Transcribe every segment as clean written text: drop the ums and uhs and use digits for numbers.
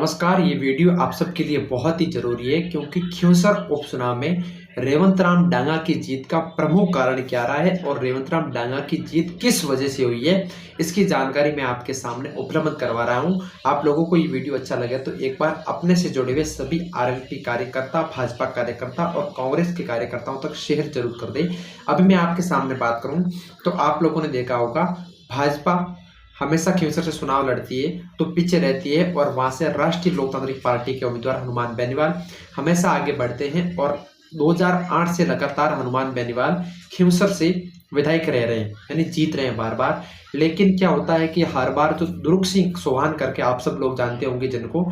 नमस्कार, ये वीडियो आप सबके लिए बहुत ही ज़रूरी है क्योंकि खिंवसर उपचुनाव में रेवंत राम डांगा की जीत का प्रमुख कारण क्या रहा है और रेवंत राम डांगा की जीत किस वजह से हुई है, इसकी जानकारी मैं आपके सामने उपलब्ध करवा रहा हूं। आप लोगों को ये वीडियो अच्छा लगे तो एक बार अपने से जुड़े हुए सभी आरएलपी कार्यकर्ता, भाजपा कार्यकर्ता और कांग्रेस के कार्यकर्ताओं तक शेयर जरूर कर दें। अभी मैं आपके सामने बात करूँ तो आप लोगों ने देखा होगा, भाजपा हमेशा खिंवसर से चुनाव लड़ती है तो पीछे रहती है और वहां से राष्ट्रीय लोकतांत्रिक पार्टी के उम्मीदवार हनुमान बेनीवाल हमेशा आगे बढ़ते हैं और 2008 से लगातार हनुमान बेनीवाल खिंवसर से विधायक रह रहे हैं, यानी जीत रहे हैं बार बार। लेकिन क्या होता है कि हर बार तो दुर्ग सिंह चौहान करके आप सब लोग जानते होंगे जिनको,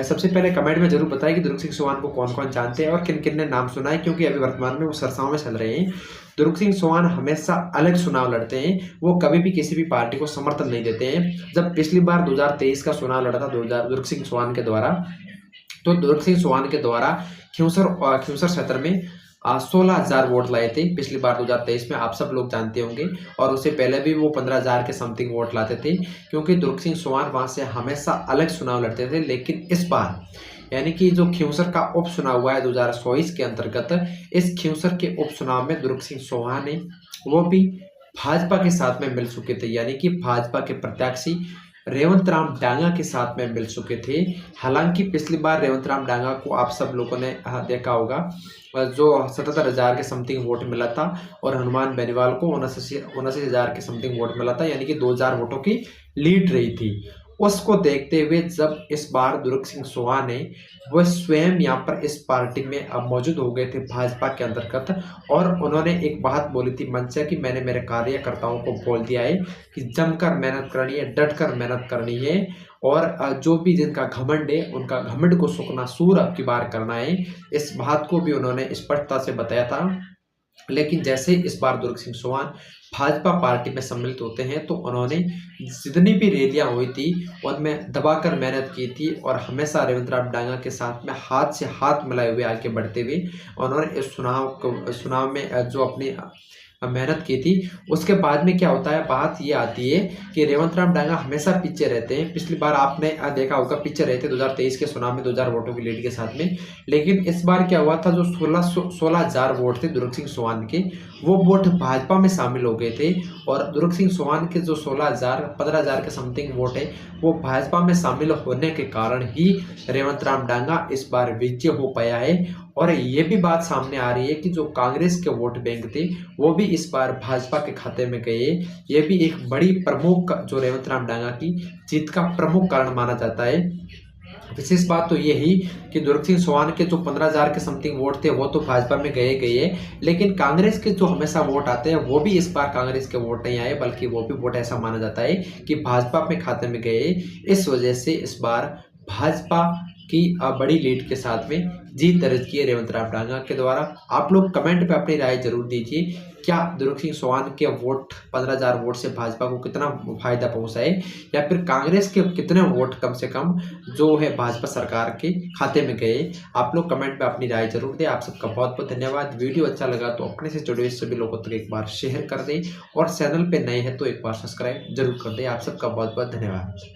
सबसे पहले कमेंट में जरूर बताएं कि दुर्ग सिंह चौहान को कौन कौन जानते हैं और किन किन ने नाम सुना है, क्योंकि अभी वर्तमान में वो सरसाओं में चल रहे हैं। दुर्ग सिंह चौहान हमेशा अलग चुनाव लड़ते हैं, वो कभी भी किसी भी पार्टी को समर्थन नहीं देते हैं। जब पिछली बार 2023 का चुनाव लड़ा था दुर्ग सिंह चौहान के द्वारा, तो दुर्ग सिंह चौहान के द्वारा खिंवसर क्षेत्र में 16,000 वोट लाए थे पिछली बार 2023 में, आप सब लोग जानते होंगे। और उससे पहले भी वो 15,000 के समथिंग वोट लाते थे, क्योंकि दुर्ग सिंह चौहान वहां से हमेशा अलग चुनाव लड़ते थे। लेकिन इस बार यानी कि जो खिंवसर का उपचुनाव हुआ है 2024 के अंतर्गत, इस खिंवसर के उपचुनाव में दुर्ग सिंह चौहान ने वो भी भाजपा के साथ में मिल चुके थे, यानी कि भाजपा के प्रत्याशी रेवंत राम डांगा के साथ में मिल चुके थे। हालांकि पिछली बार रेवंत राम डांगा को आप सब लोगों ने देखा होगा, जो 77,000 के समथिंग वोट मिला था और हनुमान बेनीवाल को 79,000 के समथिंग वोट मिला था, यानी कि 2,000 वोटों की लीड रही थी। उसको देखते हुए जब इस बार दुर्ग सिंह चौहान ने वह स्वयं यहाँ पर इस पार्टी में अब मौजूद हो गए थे भाजपा के अंतर्गत, और उन्होंने एक बात बोली थी मंच से कि मैंने मेरे कार्यकर्ताओं को बोल दिया है कि जमकर मेहनत करनी है, डटकर मेहनत करनी है, और जो भी जिनका घमंड है उनका घमंड को सुखना सूर अब की बार करना है। इस बात को भी उन्होंने स्पष्टता से बताया था। लेकिन जैसे इस बार दुर्ग सिंह चौहान भाजपा पार्टी में सम्मिलित होते हैं तो उन्होंने जितनी भी रैलियां हुई थी उनमें दबाकर मेहनत की थी और हमेशा रेवंत राम डांगा के साथ में हाथ से हाथ मिलाए हुए आगे बढ़ते हुए उन्होंने इस चुनाव में जो अपनी मेहनत की थी। उसके बाद में क्या होता है, बात ये आती है कि रेवंत राम डांगा हमेशा पीछे रहते हैं। पिछली बार आपने देखा होगा पीछे रहते 2023 के चुनाव में 2,000 वोटों की लीड के साथ में। लेकिन इस बार क्या हुआ था, जो 16,000 वोट थे दुर्ग सिंह चौहान के, वो वोट भाजपा में शामिल हो गए थे और दुर्ग सिंह चौहान के जो 15,000 के समथिंग वोट है वो भाजपा में शामिल होने के कारण ही रेवंत राम डांगा इस बार विजय हो पाया है। और ये भी बात सामने आ रही है कि जो कांग्रेस के वोट बैंक थे वो भी इस बार भाजपा के खाते में गए। ये भी एक बड़ी प्रमुख जो रेवंत राम डांगा की जीत का प्रमुख कारण माना जाता है। विशेष बात तो ये ही कि दुर्ग सिंह चौहान के जो 15,000 के समथिंग वोट थे वो तो भाजपा में गए, लेकिन कांग्रेस के जो हमेशा वोट आते हैं वो भी इस बार कांग्रेस के वोट नहीं आए, बल्कि वो भी वोट ऐसा माना जाता है कि भाजपा अपने खाते में गए। इस वजह से इस बार भाजपा की बड़ी लीड के साथ में जीत दर्ज की है रेवंत राम डांगा के द्वारा। आप लोग कमेंट पे अपनी राय जरूर दीजिए, क्या दुर्ग सिंह चौहान के वोट 15,000 वोट से भाजपा को कितना फायदा पहुंचा है, या फिर कांग्रेस के कितने वोट कम से कम जो है भाजपा सरकार के खाते में गए। आप लोग कमेंट पे अपनी राय जरूर दें। आप सबका बहुत बहुत धन्यवाद। वीडियो अच्छा लगा तो अपने से जुड़े हुए सभी लोगों तक एक बार शेयर कर दें और चैनल पे नए हैं तो एक बार सब्सक्राइब जरूर कर दें। आप सबका बहुत बहुत धन्यवाद।